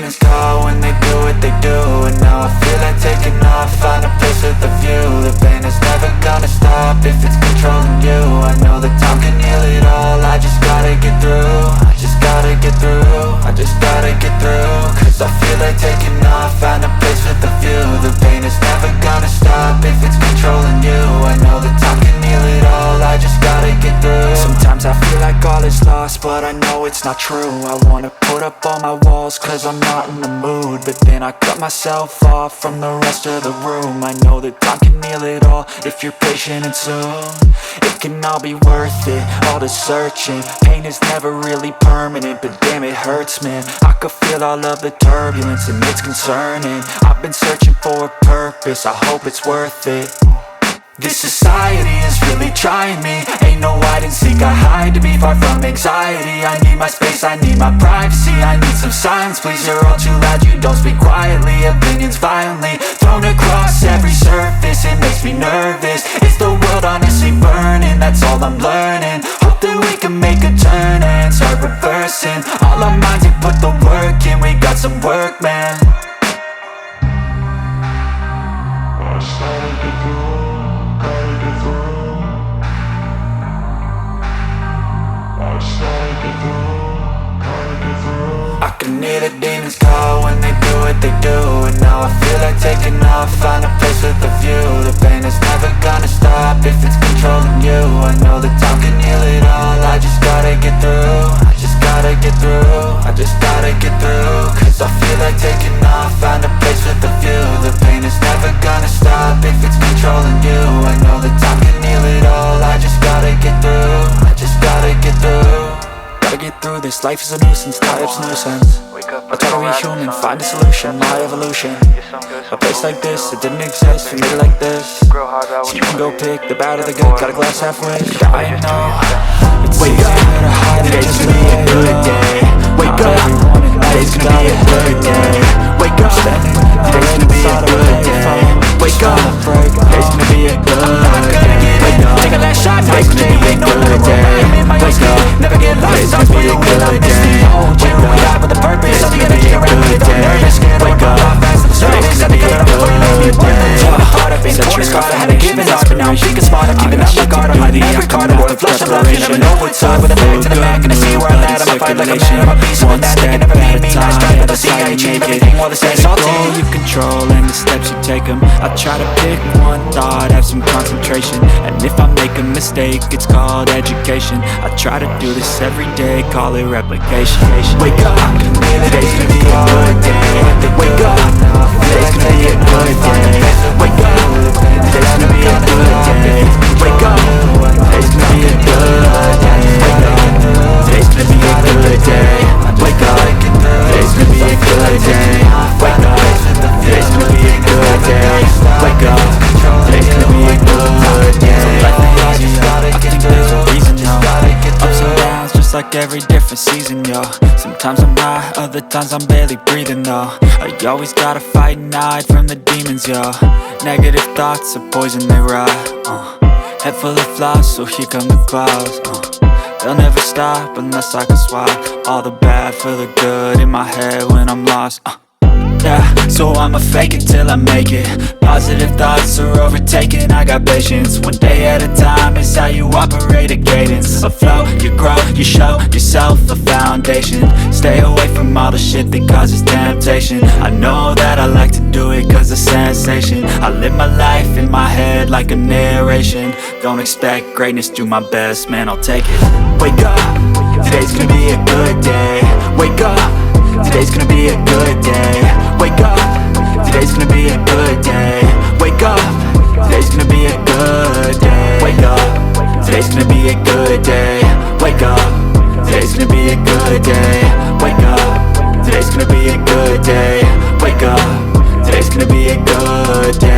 demons call when they do what they do. And now I feel like taking off, find a place with a view. The pain is never gonna stop if it's controlling you. I know that time can heal it all, I just gotta get through. I just gotta get through, I just gotta get through. Cause I feel like taking off, find a place with a view. The pain is never gonna stop if it's controlling you. I know that time can heal it all, I just gotta get through. Sometimes I feel like all is lost, but I know it's not true. I wanna put up all my walls cause I'm not in the mood, but then I cut myself off from the rest of the room. I know that time can heal it all if you're patient and soon. It can all be worth it, all the searching. Pain is never really permanent, but damn it hurts, man. I could feel all of the turbulence and it's concerning. I've been searching for a purpose, I hope it's worth it. This society is really trying me. Ain't no hide and seek, I hide to be far from anxiety. I need my space, I need my privacy. I need some silence, please, you're all too loud. You don't speak quietly, opinions violently thrown across every surface. It makes me nervous, it's the world honestly burning. That's all I'm learning, hope that we can make a turn and start reversing. All our minds, we put the work in, we got some work, man. I started to grow. I can hear the demons call when they do what they do. And now I feel like taking off, find a place with a view. The pain is never gonna stop if it's controlling you. I know that time can heal it all, I just gotta get through. I just gotta get through, I just gotta get through. Cause I feel like taking off, find a place with a view. The pain is never gonna stop if it's controlling you. I know that time can heal it all, I just gotta get through. I just gotta get through. Gotta get through this, life is a nuisance, life's nuisance. I try to be human, find a solution, my evolution. A place like this, it didn't exist, we made it like this. So you can go pick the bad or the good, got a glass halfway. I know, it's easier to hide, today's gonna be a good day. Wake up, today's gonna be a good day. Wake up, today's gonna be a good day. Wake up, today's gonna be a good day. Wake up, take a last shot, today's gonna be a good day. Wake up, never get lost, today's gonna be a good day. Wake up, die with a purpose, I'm gonna get around with it. Wake up, today's gonna be a good day. I've been corner scarred, I had to give it up, but now I'm thinking smart. I'm keeping up my guard, I'm hiding every card. I'm worth flush, I'm love, you never know what's up. With a back to the back, and I see where I'm at. I'ma fight like a man, I'm a beast, one that they can never beat me. I strive for the sea, I achieve everything while the status all team. You control and the steps you take them. I try to pick one thought, have some concentration. And if I make a mistake, it's called education. I try to do this every day, call it replication. Wake up, today's gonna be a good day. Wake up, today's gonna be a good day. Wake up, today's gonna be a good day. Wake up, today's gonna be a good day. Wake up, today's gonna be a good day. Wake up, today's gonna be a good day. Wake up, today's gonna be a good day. Wake up, today's gonna be a good day. I think there's a reason, yo. Ups and downs, just like every different season, yo. Sometimes I'm high, other times I'm barely breathing, though. I always gotta fight and hide from the demons, yo. Negative thoughts are poison, they rot. Head full of flaws, so here come the clouds. They'll never stop unless I can swap all the bad for the good in my head when I'm lost. Yeah, so I'ma fake it till I make it. Positive thoughts are overtaken, I got patience. One day at a time is how you operate a cadence. A flow, you grow, you show yourself a foundation. Stay away from all the shit that causes temptation. I know that I like to do it cause it's sensation. I live my life in my head like a narration. Don't expect greatness, do my best, man, I'll take it. Wake up, today's gonna be a good day. Wake up, today's gonna be a good day. Wake up, today's gonna be a good day. Wake up, today's gonna be a good day. Wake up, today's gonna be a good day. Wake up, today's gonna be a good day. Wake up, today's gonna be a good day. Wake up, today's gonna be a good day.